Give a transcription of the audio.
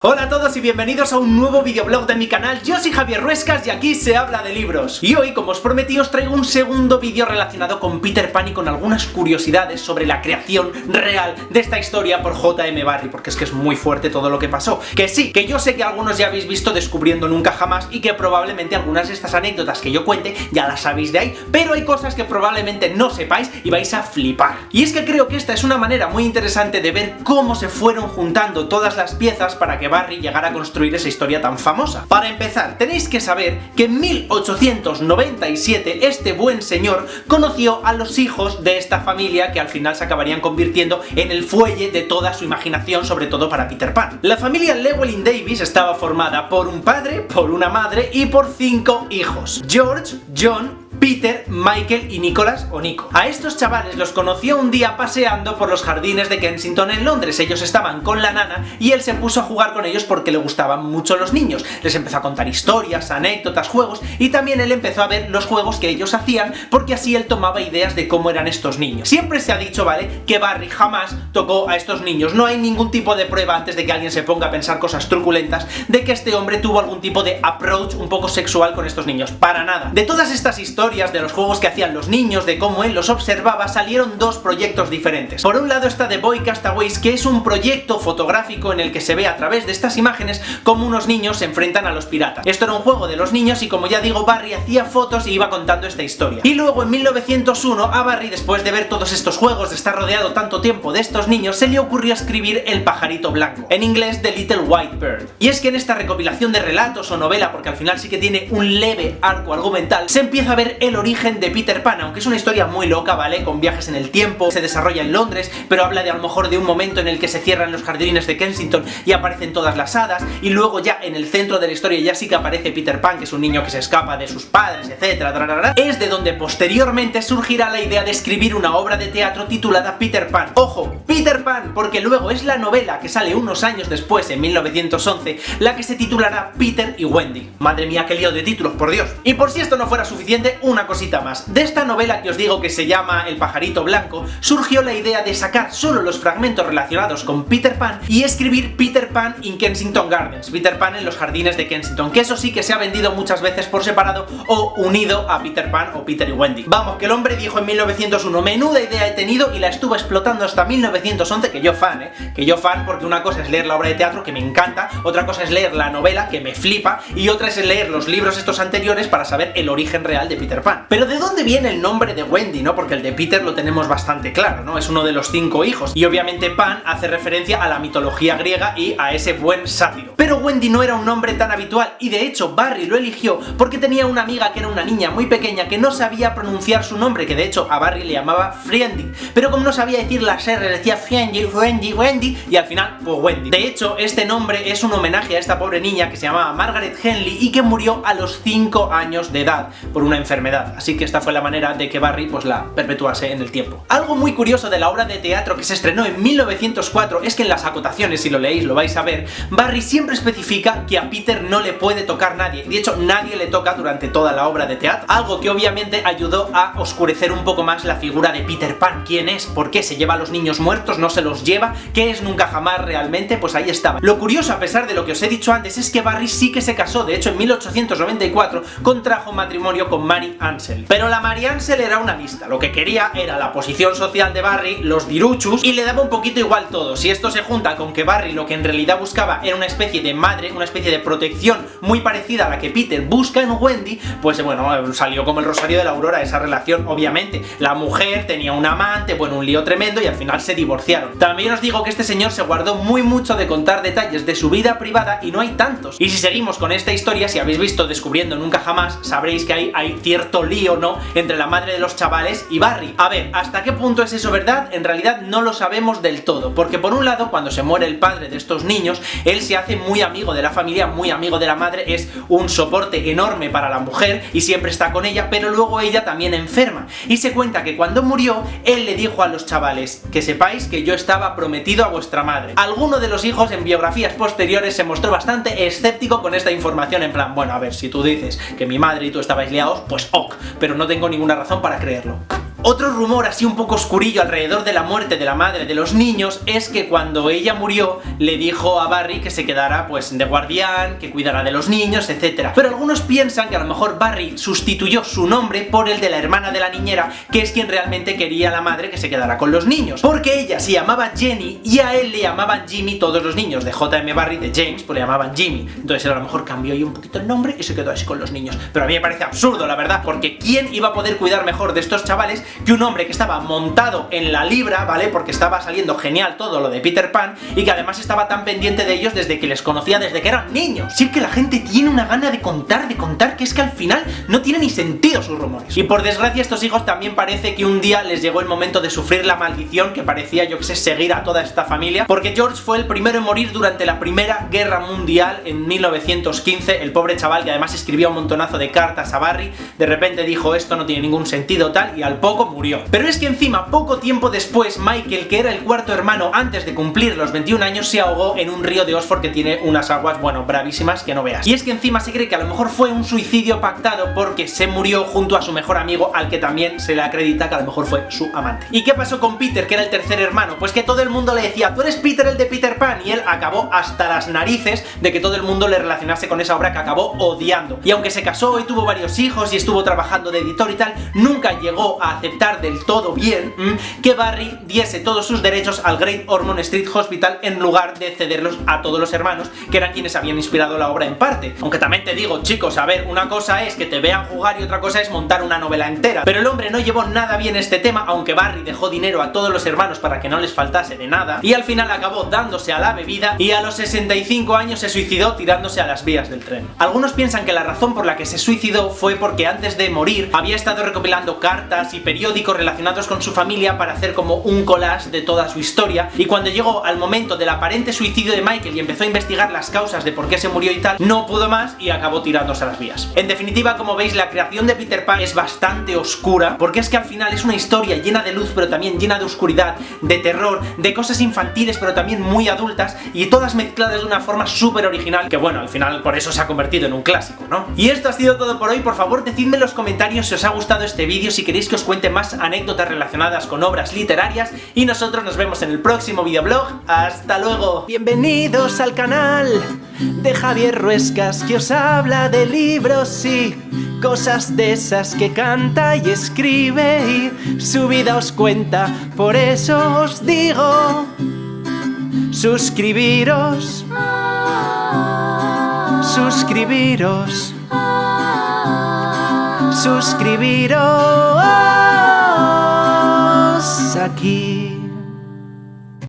Hola a todos y bienvenidos a un nuevo videoblog de mi canal. Yo soy Javier Ruescas y aquí se habla de libros. Y hoy, como os prometí, os traigo un segundo vídeo relacionado con Peter Pan y con algunas curiosidades sobre la creación real de esta historia por J.M. Barrie, porque es que es muy fuerte todo lo que pasó. Que sí, que yo sé que algunos ya habéis visto Descubriendo Nunca Jamás y que probablemente algunas de estas anécdotas que yo cuente ya las sabéis de ahí, pero hay cosas que probablemente no sepáis y vais a flipar. Y es que creo que esta es una manera muy interesante de ver cómo se fueron juntando todas las piezas para que Barrie llegara a construir esa historia tan famosa. Para empezar, tenéis que saber que en 1897 este buen señor conoció a los hijos de esta familia que al final se acabarían convirtiendo en el fuelle de toda su imaginación, sobre todo para Peter Pan. La familia Llewellyn Davis estaba formada por un padre, por una madre y por 5 hijos: George, John, Peter, Michael y Nicholas o Nico. A estos chavales los conoció un día paseando por los jardines de Kensington en Londres. Ellos estaban con la nana y él se puso a jugar con ellos porque le gustaban mucho los niños. Les empezó a contar historias, anécdotas, juegos, y también él empezó a ver los juegos que ellos hacían, porque así él tomaba ideas de cómo eran estos niños. Siempre se ha dicho, ¿vale?, que Barrie jamás tocó a estos niños. No hay ningún tipo de prueba, antes de que alguien se ponga a pensar cosas truculentas, de que este hombre tuvo algún tipo de approach un poco sexual con estos niños. Para nada. De todas estas historias, de los juegos que hacían los niños, de cómo él los observaba, salieron dos proyectos diferentes. Por un lado está The Boy Castaways, que es un proyecto fotográfico en el que se ve a través de estas imágenes cómo unos niños se enfrentan a los piratas. Esto era un juego de los niños y, como ya digo, Barrie hacía fotos y iba contando esta historia. Y luego en 1901 a Barrie, después de ver todos estos juegos, de estar rodeado tanto tiempo de estos niños, se le ocurrió escribir El pajarito blanco, en inglés The Little White Bird. Y es que en esta recopilación de relatos o novela, porque al final sí que tiene un leve arco argumental, se empieza a ver el origen de Peter Pan, aunque es una historia muy loca, ¿vale?, con viajes en el tiempo, se desarrolla en Londres, pero habla de a lo mejor de un momento en el que se cierran los jardines de Kensington y aparecen todas las hadas, y luego ya en el centro de la historia ya sí que aparece Peter Pan, que es un niño que se escapa de sus padres, etcétera. Es de donde posteriormente surgirá la idea de escribir una obra de teatro titulada Peter Pan. Ojo, Peter Pan, porque luego es la novela que sale unos años después, en 1911, la que se titulará Peter y Wendy. Madre mía, qué lío de títulos, por Dios. Y por si esto no fuera suficiente, una cosita más. De esta novela que os digo que se llama El pajarito blanco, surgió la idea de sacar solo los fragmentos relacionados con Peter Pan y escribir Peter Pan in Kensington Gardens, Peter Pan en los jardines de Kensington, que eso sí que se ha vendido muchas veces por separado o unido a Peter Pan o Peter y Wendy. Vamos, que el hombre dijo en 1901, menuda idea he tenido, y la estuvo explotando hasta 1911, que yo fan, porque una cosa es leer la obra de teatro, que me encanta, otra cosa es leer la novela, que me flipa, y otra es leer los libros estos anteriores para saber el origen real de Peter Pan. Pero ¿de dónde viene el nombre de Wendy, no? Porque el de Peter lo tenemos bastante claro, ¿no? Es uno de los 5 hijos, y obviamente Pan hace referencia a la mitología griega y a ese buen sátiro. Pero Wendy no era un nombre tan habitual, y de hecho Barrie lo eligió porque tenía una amiga que era una niña muy pequeña que no sabía pronunciar su nombre, que de hecho a Barrie le llamaba Friendy, pero como no sabía decir las R, decía Friendy, Wendy, y al final, pues Wendy. De hecho, este nombre es un homenaje a esta pobre niña que se llamaba Margaret Henley y que murió a los 5 años de edad por una enfermedad, así que esta fue la manera de que Barrie pues la perpetuase en el tiempo. Algo muy curioso de la obra de teatro que se estrenó en 1904 es que en las acotaciones, si lo leéis lo vais a ver, Barrie siempre especifica que a Peter no le puede tocar nadie, de hecho nadie le toca durante toda la obra de teatro, algo que obviamente ayudó a oscurecer un poco más la figura de Peter Pan. ¿Quién es? ¿Por qué? ¿Se lleva a los niños muertos? ¿No se los lleva? ¿Qué es Nunca Jamás realmente? Pues ahí estaba. Lo curioso, a pesar de lo que os he dicho antes, es que Barrie sí que se casó. De hecho, en 1894 contrajo matrimonio con Mary Ansell. Pero la Mary Ansell era una lista, lo que quería era la posición social de Barrie, los diruchus, y le daba un poquito igual todo. Si esto se junta con que Barrie lo que en realidad buscaba era una especie de madre, una especie de protección muy parecida a la que Peter busca en Wendy, pues bueno, salió como el rosario de la aurora esa relación, obviamente. La mujer tenía un amante, bueno, un lío tremendo, y al final se divorciaron. También os digo que este señor se guardó mucho de contar detalles de su vida privada, y no hay tantos. Y si seguimos con esta historia, si habéis visto Descubriendo Nunca Jamás, sabréis que hay cierto lío, ¿no?, entre la madre de los chavales y Barrie. A ver, ¿hasta qué punto es eso verdad? En realidad no lo sabemos del todo, porque por un lado, cuando se muere el padre de estos niños, él se hace muy amigo de la familia, muy amigo de la madre, es un soporte enorme para la mujer y siempre está con ella, pero luego ella también enferma, y se cuenta que cuando murió, él le dijo a los chavales: que sepáis que yo estaba prometido a vuestra madre. Alguno de los hijos en biografías posteriores se mostró bastante escéptico con esta información, en plan, bueno, a ver, si tú dices que mi madre y tú estabais liados, pues ok, pero no tengo ninguna razón para creerlo. Otro rumor así un poco oscurillo alrededor de la muerte de la madre de los niños es que cuando ella murió le dijo a Barry que se quedara pues de guardián, que cuidara de los niños, etc. Pero algunos piensan que a lo mejor Barry sustituyó su nombre por el de la hermana de la niñera, que es quien realmente quería a la madre que se quedara con los niños, porque ella se llamaba Jenny y a él le llamaban Jimmy todos los niños. De J.M. Barry, de James, pues le llamaban Jimmy. Entonces él a lo mejor cambió ahí un poquito el nombre y se quedó así con los niños. Pero a mí me parece absurdo, la verdad, porque ¿quién iba a poder cuidar mejor de estos chavales que un hombre que estaba montado en la libra, ¿vale? Porque estaba saliendo genial todo lo de Peter Pan y que además estaba tan pendiente de ellos desde que les conocía, desde que eran niños. Sí que la gente tiene una gana de contar, que es que al final no tiene ni sentido sus rumores. Y por desgracia estos hijos también parece que un día les llegó el momento de sufrir la maldición que parecía, yo que sé, seguir a toda esta familia, porque George fue el primero en morir durante la Primera Guerra Mundial en 1915, el pobre chaval que además escribía un montonazo de cartas a Barry, de repente dijo esto no tiene ningún sentido tal y al poco murió. Pero es que encima poco tiempo después Michael, que era el cuarto hermano antes de cumplir los 21 años, se ahogó en un río de Oxford que tiene unas aguas, bueno, bravísimas que no veas. Y es que encima se cree que a lo mejor fue un suicidio pactado porque se murió junto a su mejor amigo, al que también se le acredita que a lo mejor fue su amante. ¿Y qué pasó con Peter, que era el tercer hermano? Pues que todo el mundo le decía, tú eres Peter el de Peter Pan, y él acabó hasta las narices de que todo el mundo le relacionase con esa obra que acabó odiando. Y aunque se casó y tuvo varios hijos y estuvo trabajando de editor y tal, nunca llegó a aceptar del todo bien que Barry diese todos sus derechos al Great Ormond Street Hospital en lugar de cederlos a todos los hermanos, que eran quienes habían inspirado la obra en parte. Aunque también te digo, chicos, a ver, una cosa es que te vean jugar y otra cosa es montar una novela entera. Pero el hombre no llevó nada bien este tema, aunque Barry dejó dinero a todos los hermanos para que no les faltase de nada, y al final acabó dándose a la bebida y a los 65 años se suicidó tirándose a las vías del tren. Algunos piensan que la razón por la que se suicidó fue porque antes de morir había estado recopilando cartas y periódicos relacionados con su familia para hacer como un collage de toda su historia, y cuando llegó al momento del aparente suicidio de Michael y empezó a investigar las causas de por qué se murió y tal, no pudo más y acabó tirándose a las vías. En definitiva, como veis, la creación de Peter Pan es bastante oscura, porque es que al final es una historia llena de luz pero también llena de oscuridad, de terror, de cosas infantiles pero también muy adultas, y todas mezcladas de una forma súper original, que bueno, al final por eso se ha convertido en un clásico, ¿no? Y esto ha sido todo por hoy. Por favor, decidme en los comentarios si os ha gustado este vídeo, si queréis que os cuente más anécdotas relacionadas con obras literarias, y nosotros nos vemos en el próximo videoblog. ¡Hasta luego! Bienvenidos al canal de Javier Ruescas, que os habla de libros y cosas de esas que canta y escribe y su vida os cuenta. Por eso os digo, suscribiros, suscribiros, suscribiros aquí.